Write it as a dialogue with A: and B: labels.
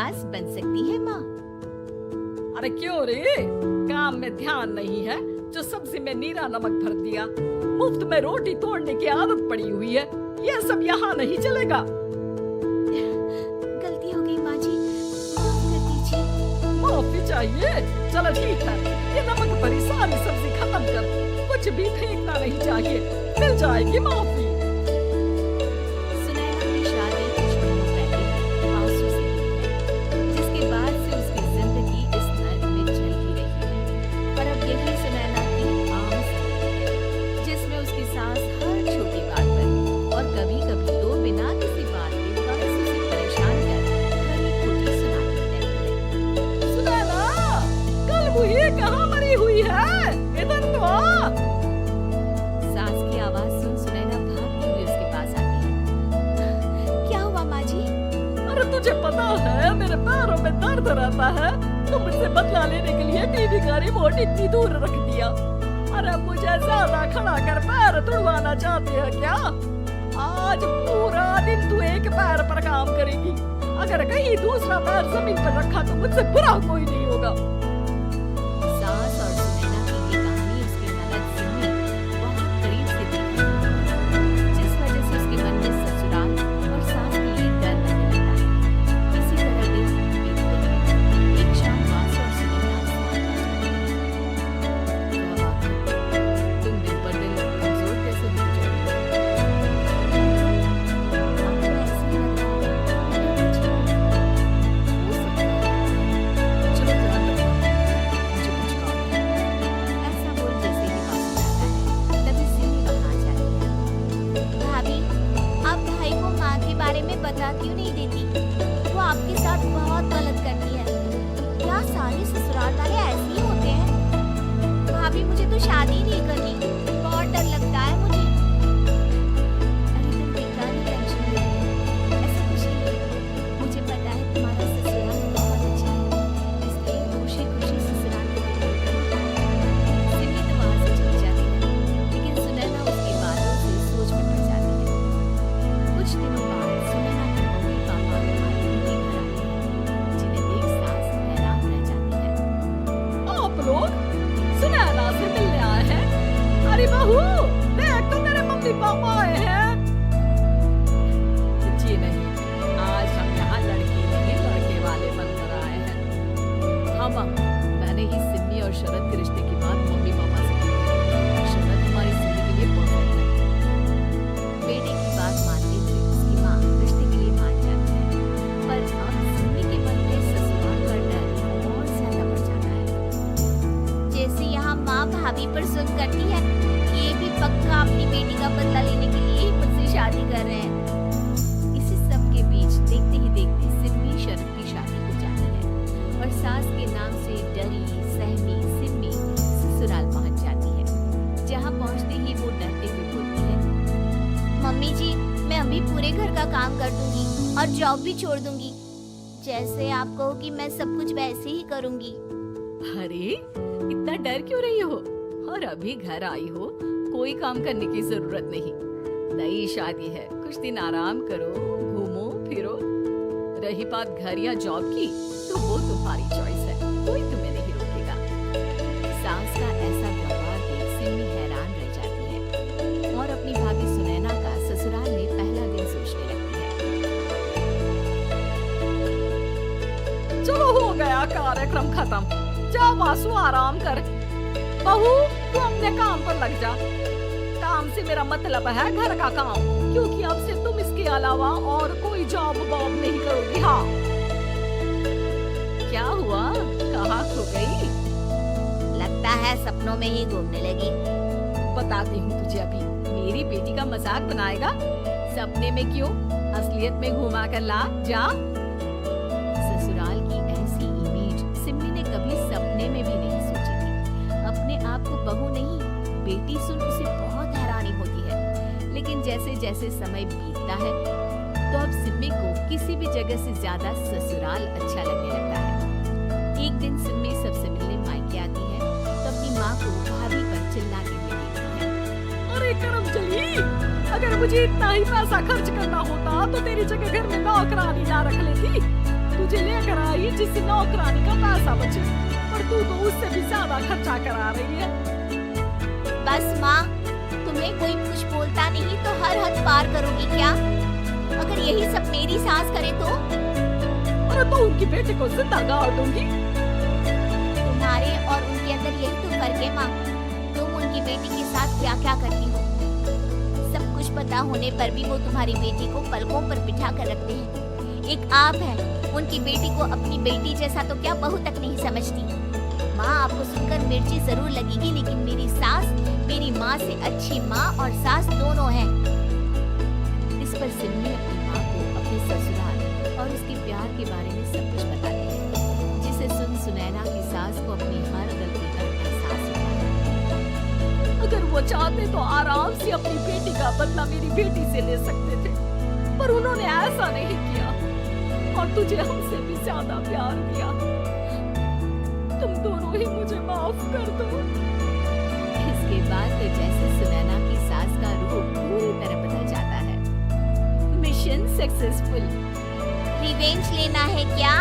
A: सास बन सकती है माँ।
B: अरे क्यों रे, काम में ध्यान नहीं है जो सब्जी में नीरा नमक भर दिया। मुफ्त में रोटी तोड़ने की आदत पड़ी हुई है, ये सब यहाँ नहीं चलेगा।
A: गलती हो गई माँ जी, माफ कर दीजिए।
B: माफी चाहिए? चलो ठीक है, ये नमक भरी सारी सब्जी खत्म कर, कुछ भी फेंकना नहीं चाहिए, मिल जाएगी माफी।
A: सुनैना की शादी कुछ महीनों पहले आंसू से हुई है, जिसके बाद से उसकी जिंदगी इस नर्क में चल ही रही है। पर अब यही सुनैना की आम जिंदगी है, जिसमें उसकी सास हर छोटी बात पर और कभी-कभी तो बिना किसी बात के बस उसे परेशान कर खरी खोटी सुनाती रहती है।
B: सुनैना, कल वो ये कहाँ मरी हुई है? इधर तो आ।
A: सास की आवाज सुन सुनैना भागती हुई उसके पास आती है। क्या हुआ माँ जी?
B: अरे तुझे पता है मेरे पैरों में दर्द रहता है, तो मुझसे बदला लेने के लिए बीवी का रिमोट इतनी दूर रख दिया। अरे मुझे ज्यादा खड़ा कर पैर तुड़वाना चाहते हैं क्या? आज पूरा दिन तू एक पैर पर काम करेगी, अगर कहीं दूसरा पैर जमीन पर रखा तो मुझसे बुरा कोई नहीं होगा।
A: सास और सुनैना की ये कहानी उसकी ननद सिमी बहुत करीब से देखी, जिस वजह से उसके मन में ससुराल और सास के लिए डर लगने लगा है। इसी तरह दिन बीतते गए। एक शाम सास और सुनैना साथ क्या बात है? तुम दिन पर दिन कमजोर कैसे हो जा रही हो? आपको ऐसा लग रहा है मैं ठीक हूँ। हो सकता है। चलो ध्यान रखो, मुझे कुछ काम है। ऐसा बोल जैसे ही पास जाता है, तभी सिमी वहाँ आ जाती है। भाभी, आप भाई को माँ के बारे में बता क्यों नहीं देती? वो आपके साथ बहुत गलत करती है। क्या सारे ससुराल वाले ऐसे ही होते हैं? भाभी, मुझे तो शादी नहीं करनी, बहुत डर लगता है मुझे। अरे तुम बेकार ही टेंशन ले रही हो, ऐसा कुछ नहीं है। मुझे पता है तुम्हारा ससुराल बहुत अच्छा है, इसलिए खुशी खुशी ससुराल में रहो। सिमी तो वहाँ से चली जाती है, लेकिन सुनैना उसकी बातों से सोच में पड़ जाती है। कुछ दिनों बाद सुनैना के मम्मी पापा भाई उनके घर आते हैं, जिन्हें देख सास हैरान रह जाती है।
B: आप लोग सुनैना से मिलने आए हैं? अरे बहू, देख तो तेरे मम्मी पापा आए हैं। जी नहीं, आज हम यहाँ लड़की नहीं लड़के वाले बनकर आए हैं। हाँ माँ, मैंने ही सिमी और शरद के रिश्ते की बात मम्मी पापा से की है। शरद हमारी जिंदगी के लिए परफेक्ट है।
A: बेटे की बात मानते हुए उसकी माँ रिश्ते के लिए मान जाती है, पर अब सिमी के मन में ससुराल का डर और ज्यादा बढ़ जाता है। जैसे यहाँ माँ भाभी पर सुन करती है, ये भी पक्का अपनी बेटी का बदला लेने के लिए ही मुझसे शादी कर रहे हैं। इसी सब के बीच देखते ही देखते सिमी शरद की शादी हो जाती है और सास के नाम से डरी सहमी सिमी ससुराल पहुंच जाती है, जहाँ पहुंचते ही वो डरते हुए बोलती है, मम्मी जी, मैं अभी पूरे घर का काम कर दूंगी और जॉब भी छोड़ दूंगी। जैसे आप कहोगी मैं सब कुछ वैसे ही करूंगी।
B: अरे इतना डर क्यों रही हो? और अभी घर आई हो, कोई काम करने की जरूरत नहीं। नई शादी है, कुछ दिन आराम करो, घूमो फिरो। रही बात घर या जॉब की, तो वो तुम्हारी चॉइस है, कोई तुम्हें नहीं रोकेगा।
A: सास का ऐसा व्यवहार देख सिमी हैरान रह जाती है और अपनी भाभी सुनैना का ससुराल में पहला दिन सोचने लगती है।
B: चलो हो गया कार्यक्रम खत्म, जा वासु आराम कर। बहू, तू अपने काम पर लग जा। काम से मेरा मतलब है घर का काम, क्योंकि अब से तुम इसके अलावा और कोई जॉब वॉब नहीं करोगी। हाँ, क्या हुआ, कहाँ खो गई?
A: लगता है सपनों में ही घूमने लगी।
B: बताती हूँ तुझे अभी। मेरी बेटी का मजाक बनाएगा? सपने में क्यों, असलियत में घुमा कर ला, जा।
A: ससुराल की ऐसी इमेज सिमी ने कभी सपने में भी नहीं सोची थी। अपने आप को बहू नहीं, बेटी सुन उसे बहुत हैरानी होती है। लेकिन जैसे जैसे समय बीतता है, तो अब सिमी को किसी भी जगह से ज्यादा ससुराल अच्छा लगने लगता है। एक दिन सिमी सबसे मिलने मायके आती है, तो अपनी माँ को भाभी पर चिल्लाते हुए देखती है।
B: अरे करमचली, अगर मुझे इतना ही पैसा खर्च करना होता तो तेरी जगह घर में नौकरानी ना रख लेती। तुझे लेकर जिससे नौकरानी का पैसा बचे, पर तू तो उससे भी ज्यादा खर्चा करा रही है।
C: बस माँ, तुम्हें कोई कुछ बोलता नहीं तो हर हद पार करोगी क्या? अगर यही सब मेरी सास करे तो?
B: अरे तो उनकी बेटी को जिंदा गाड़ दूंगी।
C: तुम्हारे और उनके अंदर यही तो फर्क है माँ। तुम उनकी बेटी के साथ क्या क्या करती हो, सब कुछ पता होने पर भी वो तुम्हारी बेटी को पलकों पर बिठा कर रखते हैं। एक आप है, उनकी बेटी को अपनी बेटी जैसा तो क्या बहू तक नहीं समझती। माँ, आपको सुनकर मिर्ची जरूर लगेगी, लेकिन मेरी सास मेरी माँ से अच्छी माँ और सास दोनों हैं।
A: इस पर सिमनी अपनी माँ को अपने ससुराल और उसके प्यार के बारे में सब कुछ बताती है, जिसे सुन सुनैना की सास को अपनी हर गलती का एहसास होता है।
B: अगर वो चाहते तो आराम से अपनी बेटी का बदला मेरी बेटी से ले सकते थे, पर उन्होंने ऐसा नहीं किया और तुझे हमसे भी ज्यादा प्यार दिया। तुम दोनों ही मुझे माफ कर दो।
A: इसके बाद तो जैसे सुनैना की सास का रूप पूरी तरह बदल जाता है। Mission successful.
C: रिवेंज लेना है क्या?